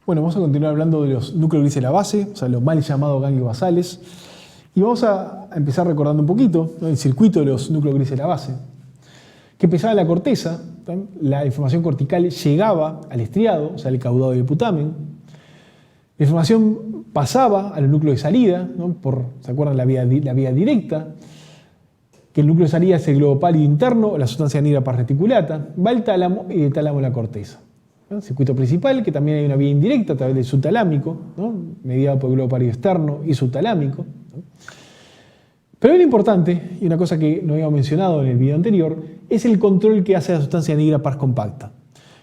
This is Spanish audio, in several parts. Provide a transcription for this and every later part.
Bueno, vamos a continuar hablando de los núcleos grises de la base, o sea, los mal llamados ganglios basales. Y vamos a empezar recordando un poquito, ¿no?, el circuito de los núcleos grises de la base. Que empezaba en la corteza, ¿no?, la información cortical llegaba al estriado, o sea, al caudado del putamen. La información pasaba a los núcleos de salida, ¿no?, ¿se acuerdan? La vía directa, que el núcleo de salida es el globo pálido interno, o la sustancia negra parreticulata, va al tálamo y del tálamo a la corteza. ¿No? Circuito principal, que también hay una vía indirecta a través del subtalámico, ¿no?, mediado por el globo pálido externo y subtalámico, ¿no? Pero lo importante, y una cosa que no habíamos mencionado en el video anterior, es el control que hace la sustancia negra pars compacta.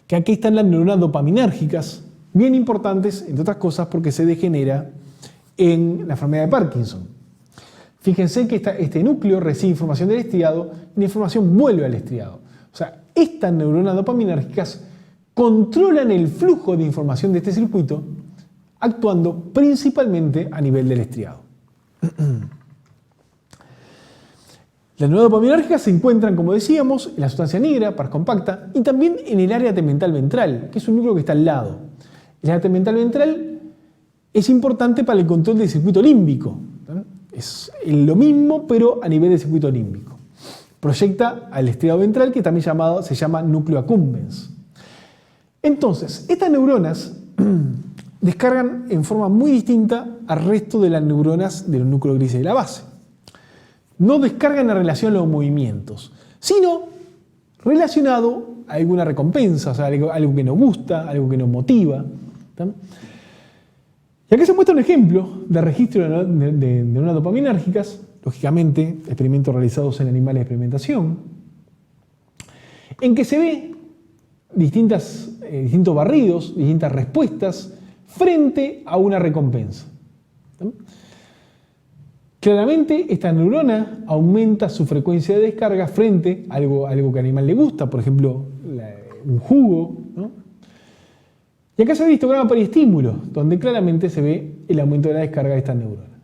Que aquí están las neuronas dopaminérgicas, bien importantes, entre otras cosas, porque se degenera en la enfermedad de Parkinson. Fíjense que este núcleo recibe información del estriado y la información vuelve al estriado. O sea, estas neuronas dopaminérgicas controlan el flujo de información de este circuito, actuando principalmente a nivel del estriado. Las neuronas dopaminérgicas se encuentran, como decíamos, en la sustancia negra, pars compacta, y también en el área tegmental ventral, que es un núcleo que está al lado. El área tegmental ventral es importante para el control del circuito límbico. Es lo mismo, pero a nivel del circuito límbico. Proyecta al estriado ventral, que también se llama núcleo accumbens. Entonces, estas neuronas descargan en forma muy distinta al resto de las neuronas de los núcleos grises de la base. No descargan en relación a los movimientos, sino relacionado a alguna recompensa, o sea, algo que nos gusta, algo que nos motiva. ¿Tá? Y aquí se muestra un ejemplo de registro de neuronas dopaminérgicas, lógicamente experimentos realizados en animales de experimentación, en que se ve distintos barridos, distintas respuestas frente a una recompensa. ¿Sí? Claramente, esta neurona aumenta su frecuencia de descarga frente a algo que al animal le gusta, por ejemplo, un jugo, ¿no? Y acá se ve el histograma periestímulo, donde claramente se ve el aumento de la descarga de esta neurona.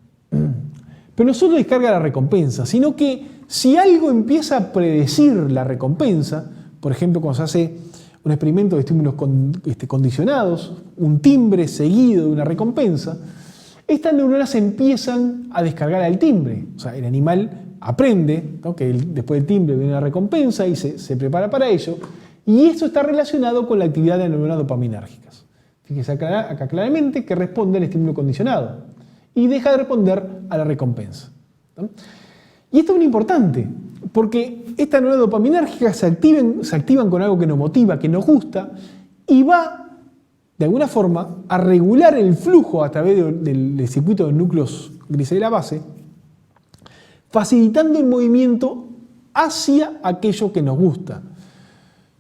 Pero no solo descarga la recompensa, sino que si algo empieza a predecir la recompensa, por ejemplo, cuando se hace un experimento de estímulos condicionados, un timbre seguido de una recompensa, estas neuronas empiezan a descargar al timbre. O sea, el animal aprende, ¿no?, que después del timbre viene una recompensa y se prepara para ello, y esto está relacionado con la actividad de las neuronas dopaminérgicas. Fíjense acá claramente que responde al estímulo condicionado y deja de responder a la recompensa, ¿no? Y esto es muy importante, porque estas neuronas dopaminérgicas se activan con algo que nos motiva, que nos gusta, y va, de alguna forma, a regular el flujo a través del circuito de núcleos grises de la base, facilitando el movimiento hacia aquello que nos gusta,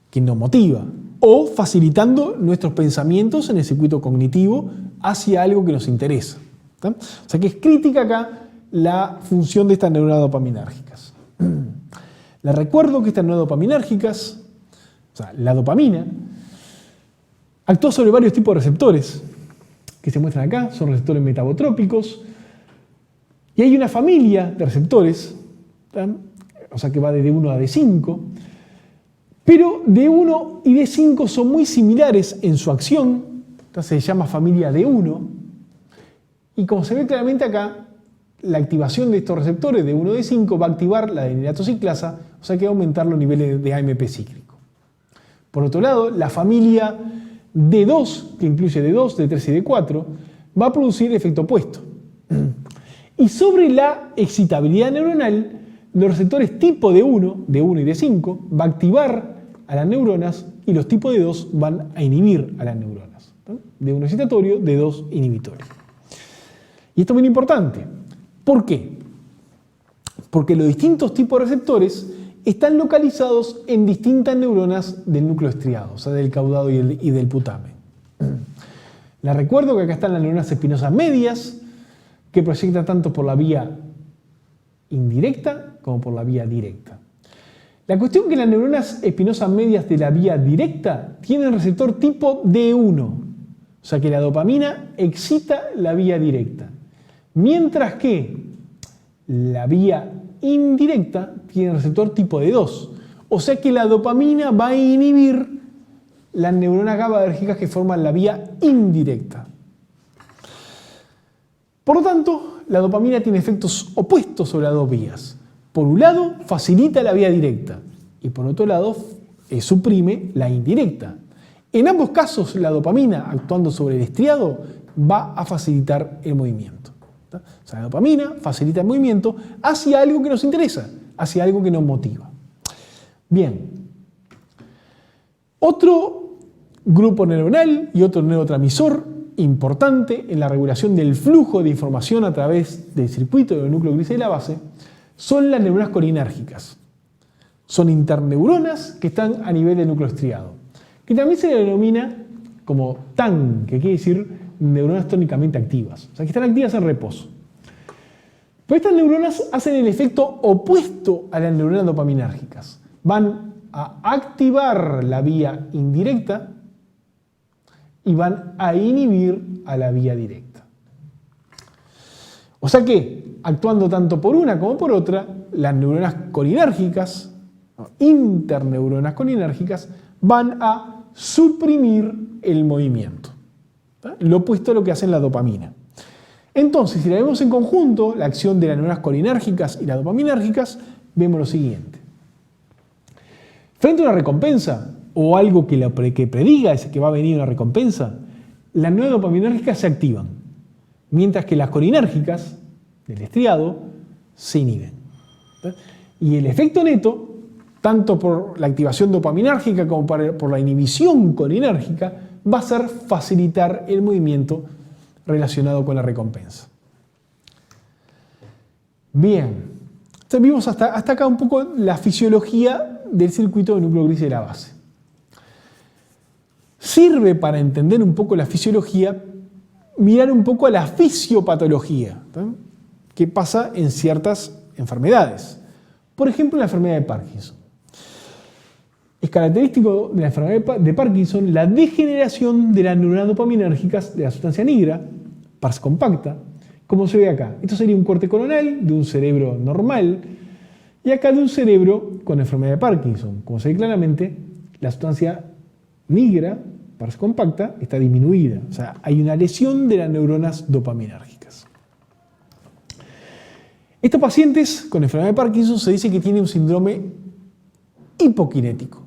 que nos motiva, o facilitando nuestros pensamientos en el circuito cognitivo hacia algo que nos interesa. ¿Sí? O sea que es crítica acá la función de estas neuronas dopaminérgicas. Les recuerdo que estas neuronas dopaminérgicas, o sea, la dopamina, actúa sobre varios tipos de receptores que se muestran acá, son receptores metabotrópicos, y hay una familia de receptores, ¿sí?, o sea que va de D1 a D5, pero D1 y D5 son muy similares en su acción, entonces se llama familia D1, y como se ve claramente acá, la activación de estos receptores D1 y D5 va a activar la adeninatociclasa, o sea que va a aumentar los niveles de AMP cíclico. Por otro lado, la familia D2, que incluye D2, D3 y D4, va a producir efecto opuesto. Y sobre la excitabilidad neuronal, los receptores tipo D1 y D5 va a activar a las neuronas y los tipos D2 van a inhibir a las neuronas. D1 excitatorio, D2 inhibitorio. Y esto es muy importante. ¿Por qué? Porque los distintos tipos de receptores están localizados en distintas neuronas del núcleo estriado, o sea, del caudado y del putamen. Les recuerdo que acá están las neuronas espinosas medias, que proyectan tanto por la vía indirecta como por la vía directa. La cuestión es que las neuronas espinosas medias de la vía directa tienen receptor tipo D1, o sea que la dopamina excita la vía directa, mientras que la vía indirecta tiene receptor tipo D2, o sea que la dopamina va a inhibir las neuronas GABAérgicas que forman la vía indirecta. Por lo tanto, la dopamina tiene efectos opuestos sobre las dos vías. Por un lado, facilita la vía directa y por otro lado, suprime la indirecta. En ambos casos, la dopamina, actuando sobre el estriado, va a facilitar el movimiento. O sea, la dopamina facilita el movimiento hacia algo que nos interesa, hacia algo que nos motiva. Bien. Otro grupo neuronal y otro neurotransmisor importante en la regulación del flujo de información a través del circuito del núcleo gris de la base son las neuronas colinérgicas. Son interneuronas que están a nivel del núcleo estriado, que también se denomina como TAN, que quiere decir neuronas tónicamente activas, o sea, que están activas en reposo. Pero estas neuronas hacen el efecto opuesto a las neuronas dopaminérgicas. Van a activar la vía indirecta y van a inhibir a la vía directa. O sea que, actuando tanto por una como por otra, las neuronas colinérgicas, interneuronas colinérgicas, van a suprimir el movimiento. Lo opuesto a lo que hacen la dopamina. Entonces, si la vemos en conjunto, la acción de las neuronas colinérgicas y las dopaminérgicas, vemos lo siguiente. Frente a una recompensa, o algo que prediga que va a venir una recompensa, las neuronas dopaminérgicas se activan, mientras que las colinérgicas, del estriado, se inhiben. Y el efecto neto, tanto por la activación dopaminérgica como por la inhibición colinérgica, va a ser facilitar el movimiento relacionado con la recompensa. Bien, entonces vimos hasta acá un poco la fisiología del circuito del núcleo gris de la base. Sirve para entender un poco la fisiología, mirar un poco a la fisiopatología, ¿sí? ¿Qué pasa en ciertas enfermedades? Por ejemplo, la enfermedad de Parkinson. Es característico de la enfermedad de Parkinson la degeneración de las neuronas dopaminérgicas de la sustancia negra, pars compacta, como se ve acá. Esto sería un corte coronal de un cerebro normal y acá de un cerebro con enfermedad de Parkinson. Como se ve claramente, la sustancia negra, pars compacta, está disminuida. O sea, hay una lesión de las neuronas dopaminérgicas. Estos pacientes con enfermedad de Parkinson se dice que tienen un síndrome hipokinético.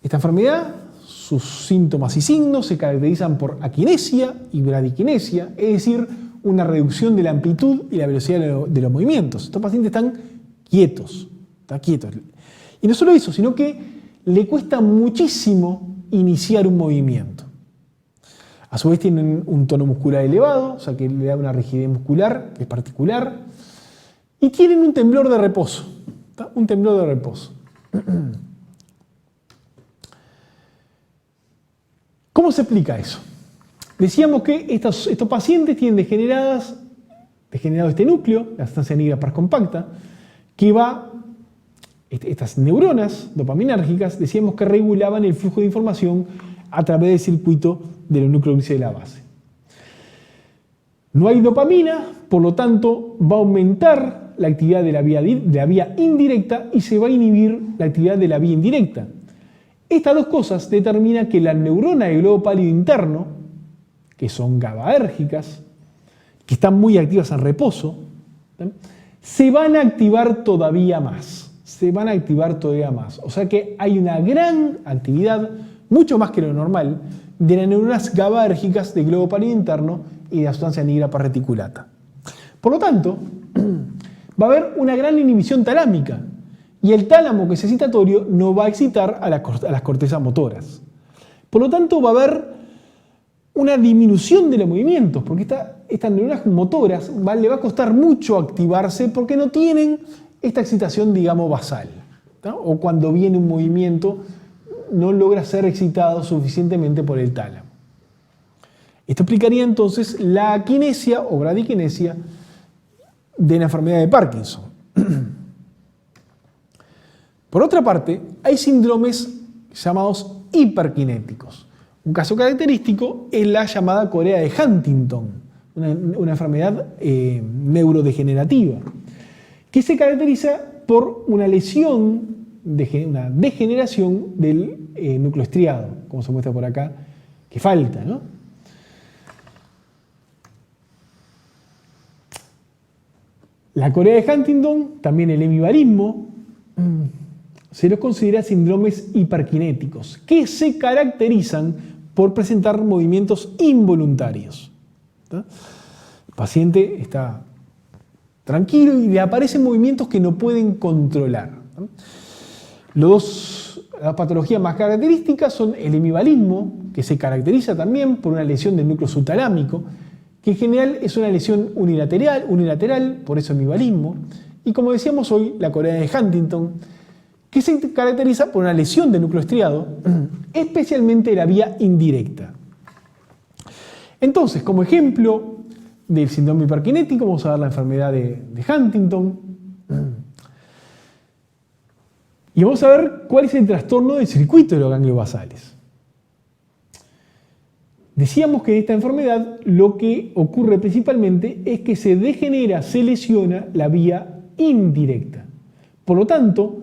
Esta enfermedad, sus síntomas y signos se caracterizan por aquinesia y bradiquinesia, es decir, una reducción de la amplitud y la velocidad de los movimientos. Estos pacientes están quietos. Y no solo eso, sino que le cuesta muchísimo iniciar un movimiento. A su vez tienen un tono muscular elevado, o sea que le da una rigidez muscular que es particular, y tienen un temblor de reposo. Un temblor de reposo. ¿Cómo se explica eso? Decíamos que estos pacientes tienen degenerado este núcleo, la sustancia negra pars compacta, que estas neuronas dopaminérgicas, decíamos que regulaban el flujo de información a través del circuito de los núcleos grises de la base. No hay dopamina, por lo tanto va a aumentar la actividad de la vía indirecta y se va a inhibir la actividad de la vía indirecta. Estas dos cosas determinan que las neuronas del globo pálido interno, que son GABAérgicas, que están muy activas en reposo, se van a activar todavía más. O sea que hay una gran actividad, mucho más que lo normal, de las neuronas GABAérgicas del globo pálido interno y de la sustancia negra pars reticulata. Por lo tanto, va a haber una gran inhibición talámica y el tálamo que es excitatorio no va a excitar a las cortezas motoras. Por lo tanto, va a haber una disminución de los movimientos, porque estas neuronas motoras le va a costar mucho activarse porque no tienen esta excitación, digamos, basal, ¿no? O cuando viene un movimiento no logra ser excitado suficientemente por el tálamo. Esto explicaría entonces la aquinesia o bradiquinesia de la enfermedad de Parkinson. Por otra parte, hay síndromes llamados hiperkinéticos. Un caso característico es la llamada corea de Huntington, una enfermedad neurodegenerativa, que se caracteriza por una lesión, una degeneración del núcleo estriado, como se muestra por acá, que falta, ¿no? La corea de Huntington, también el hemibarismo, se los considera síndromes hiperkinéticos, que se caracterizan por presentar movimientos involuntarios. El paciente está tranquilo y le aparecen movimientos que no pueden controlar. Las patologías más características son el hemibarismo, que se caracteriza también por una lesión del núcleo subtalámico, que en general es una lesión unilateral, por eso hemibarismo, y como decíamos hoy, la corea de Huntington, que se caracteriza por una lesión del núcleo estriado, especialmente de la vía indirecta. Entonces, como ejemplo del síndrome hiperkinético, vamos a ver la enfermedad de Huntington. Y vamos a ver cuál es el trastorno del circuito de los ganglios basales. Decíamos que en esta enfermedad lo que ocurre principalmente es que se degenera, se lesiona la vía indirecta. Por lo tanto,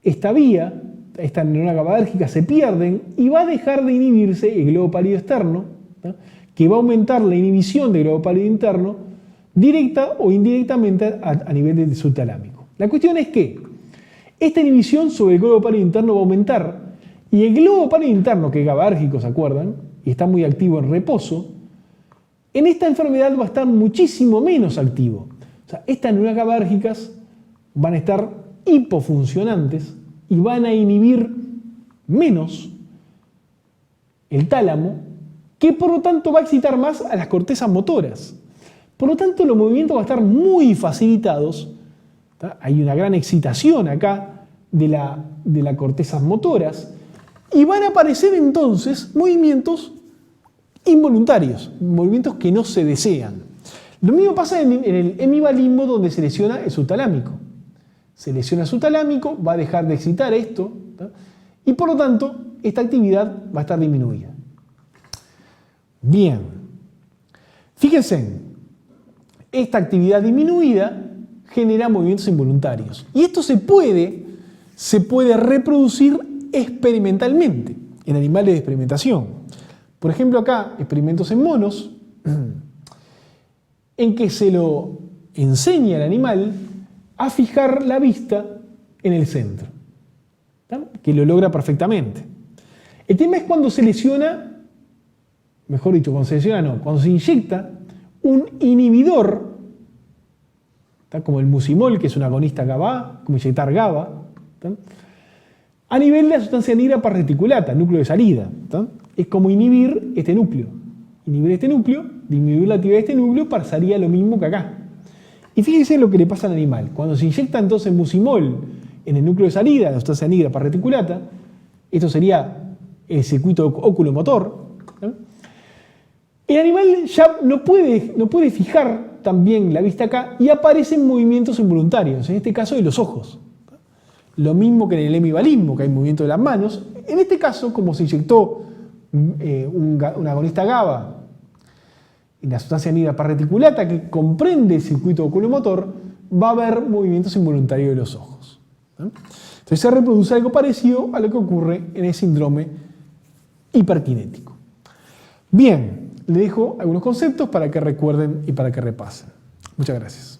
esta vía, esta neurona GABAérgica se pierden y va a dejar de inhibirse el globo pálido externo, ¿no?, que va a aumentar la inhibición del globo pálido interno directa o indirectamente a nivel del subtalámico. La cuestión es que esta inhibición sobre el globo pálido interno va a aumentar y el globo pálido interno, que es GABAérgico, ¿se acuerdan? Y está muy activo en reposo, en esta enfermedad va a estar muchísimo menos activo. O sea, estas neuronas GABAérgicas van a estar hipofuncionantes y van a inhibir menos el tálamo, que por lo tanto va a excitar más a las cortezas motoras. Por lo tanto, los movimientos van a estar muy facilitados. Hay una gran excitación acá de las cortezas motoras y van a aparecer entonces movimientos involuntarios, movimientos que no se desean. Lo mismo pasa en el hemibarismo, donde se lesiona el subtalámico. Se lesiona el subtalámico, va a dejar de excitar esto, ¿tá?, y por lo tanto esta actividad va a estar disminuida. Bien, fíjense, esta actividad disminuida genera movimientos involuntarios. Y esto se puede reproducir experimentalmente, en animales de experimentación. Por ejemplo, acá, experimentos en monos, en que se lo enseña al animal a fijar la vista en el centro, ¿tá?, que lo logra perfectamente. El tema es cuando se lesiona, mejor dicho, cuando se lesiona no, cuando se inyecta un inhibidor, ¿tá?, como el mucimol, que es un agonista GABA, como inyectar GABA, ¿tá?, a nivel de la sustancia negra parreticulata, núcleo de salida, ¿tá?, es como inhibir este núcleo. Inhibir este núcleo, disminuir la actividad de este núcleo, pasaría lo mismo que acá. Y fíjense lo que le pasa al animal. Cuando se inyecta entonces mucimol en el núcleo de salida, la sustancia negra parreticulata, esto sería el circuito oculomotor, ¿tá?, el animal ya no puede fijar también la vista acá y aparecen movimientos involuntarios, en este caso de los ojos. Lo mismo que en el hemibarismo, que hay movimiento de las manos. En este caso, como se inyectó un agonista GABA en la sustancia negra parreticulata, que comprende el circuito oculomotor, va a haber movimientos involuntarios de los ojos, ¿no? Entonces se reproduce algo parecido a lo que ocurre en el síndrome hiperkinético. Bien, le dejo algunos conceptos para que recuerden y para que repasen. Muchas gracias.